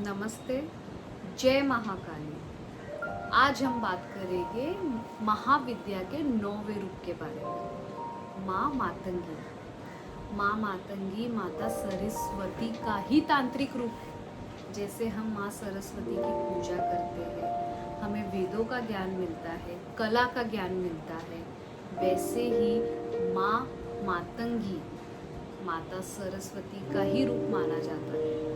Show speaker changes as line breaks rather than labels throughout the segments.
नमस्ते, जय महाकाली। आज हम बात करेंगे महाविद्या के 9वें रूप के बारे में, माँ मातंगी। माँ मातंगी माता सरस्वती का ही तांत्रिक रूप है। जैसे हम माँ सरस्वती की पूजा करते हैं, हमें वेदों का ज्ञान मिलता है, कला का ज्ञान मिलता है, वैसे ही माँ मातंगी माता सरस्वती का ही रूप माना जाता है।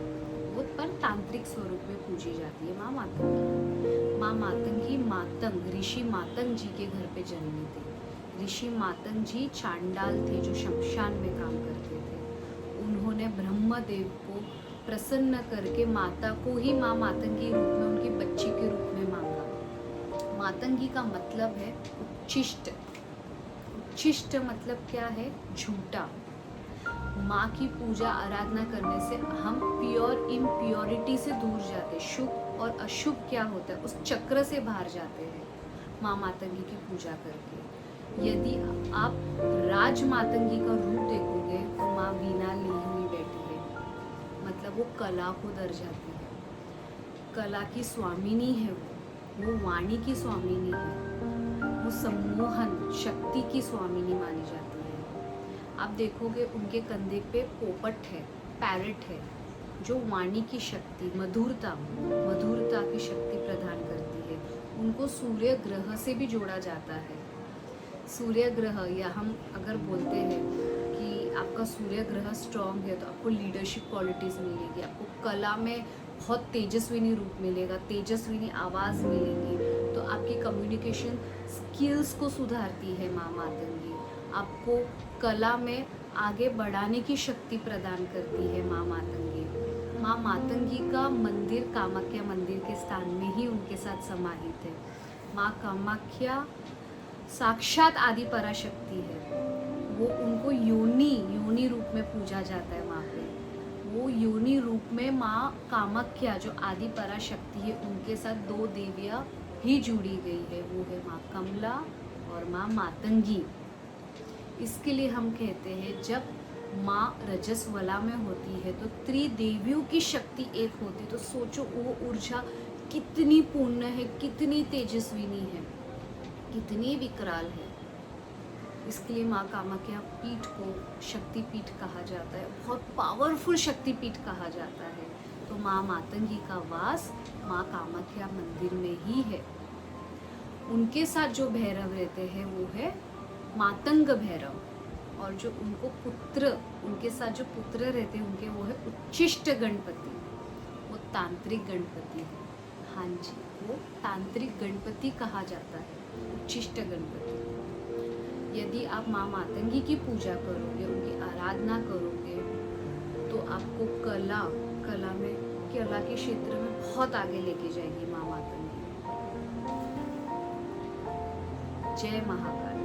वो पर तांत्रिक स्वरूप में पूजी जाती है माँ मातंगी। माँ मातंगी मातंग ऋषि मातंग जी के घर पे जन्मी थी। ऋषि मातंग जी चांडाल थे जो शमशान में काम करते थे। उन्होंने ब्रह्मदेव को प्रसन्न करके माता को ही माँ मातंगी रूप में, उनकी बच्ची के रूप में मांगा। मातंगी का मतलब है उच्छिष्ट। उच्छिष्ट मतलब क्या है? झूठा। माँ की पूजा आराधना करने से हम प्योर इम्प्योरिटी से दूर जाते, शुभ और अशुभ क्या होता है उस चक्र से बाहर जाते हैं माँ मातंगी की पूजा करके। यदि आप राज मातंगी का रूप देखोगे तो माँ वीणा ली हुई बैठी है, मतलब वो कला को दर्शाती है, कला की स्वामिनी है, वो वाणी की स्वामिनी है, वो सम्मोहन शक्ति की स्वामिनी मानी जाती है। आप देखोगे उनके कंधे पे पोपट है, पैरट है, जो वाणी की शक्ति, मधुरता की शक्ति प्रदान करती है। उनको सूर्य ग्रह से भी जोड़ा जाता है। सूर्य ग्रह, या हम अगर बोलते हैं कि आपका सूर्य ग्रह स्ट्रॉन्ग है तो आपको लीडरशिप क्वालिटीज़ मिलेगी, आपको कला में बहुत तेजस्विनी रूप मिलेगा, तेजस्विनी आवाज़ मिलेगी, तो आपकी कम्युनिकेशन स्किल्स को सुधारती है माँ मातंगी। आपको कला में आगे बढ़ाने की शक्ति प्रदान करती है माँ मातंगी। माँ मातंगी का मंदिर कामाख्या मंदिर के स्थान में ही उनके साथ समाहित है। माँ कामाख्या साक्षात आदि पराशक्ति है। वो उनको योनि रूप में पूजा जाता है वहाँ पे। वो योनि रूप में माँ कामाख्या जो आदि पराशक्ति है, उनके साथ दो देवियाँ भी जुड़ी गई है, वो है माँ कमला और माँ मातंगी। इसके लिए हम कहते हैं जब माँ रजस्वला में होती है तो त्रिदेवियों की शक्ति एक होती है, तो सोचो वो ऊर्जा कितनी पूर्ण है, कितनी तेजस्विनी है, कितनी विकराल है। इसके लिए माँ कामाख्या पीठ को शक्ति पीठ कहा जाता है, बहुत पावरफुल शक्ति पीठ कहा जाता है। तो माँ मातंगी का वास माँ कामाख्या मंदिर में ही है। उनके साथ जो भैरव रहते हैं वो है मातंग भैरव, और जो उनके साथ जो पुत्र रहते हैं उनके, वो है उच्छिष्ट गणपति, वो तांत्रिक गणपति है। हाँ जी, वो तांत्रिक गणपति कहा जाता है, उच्छिष्ट गणपति। यदि आप माँ मातंगी की पूजा करोगे, उनकी आराधना करोगे, तो आपको कला के क्षेत्र में बहुत आगे लेके जाएगी माँ मातंगी। जय महाकाल।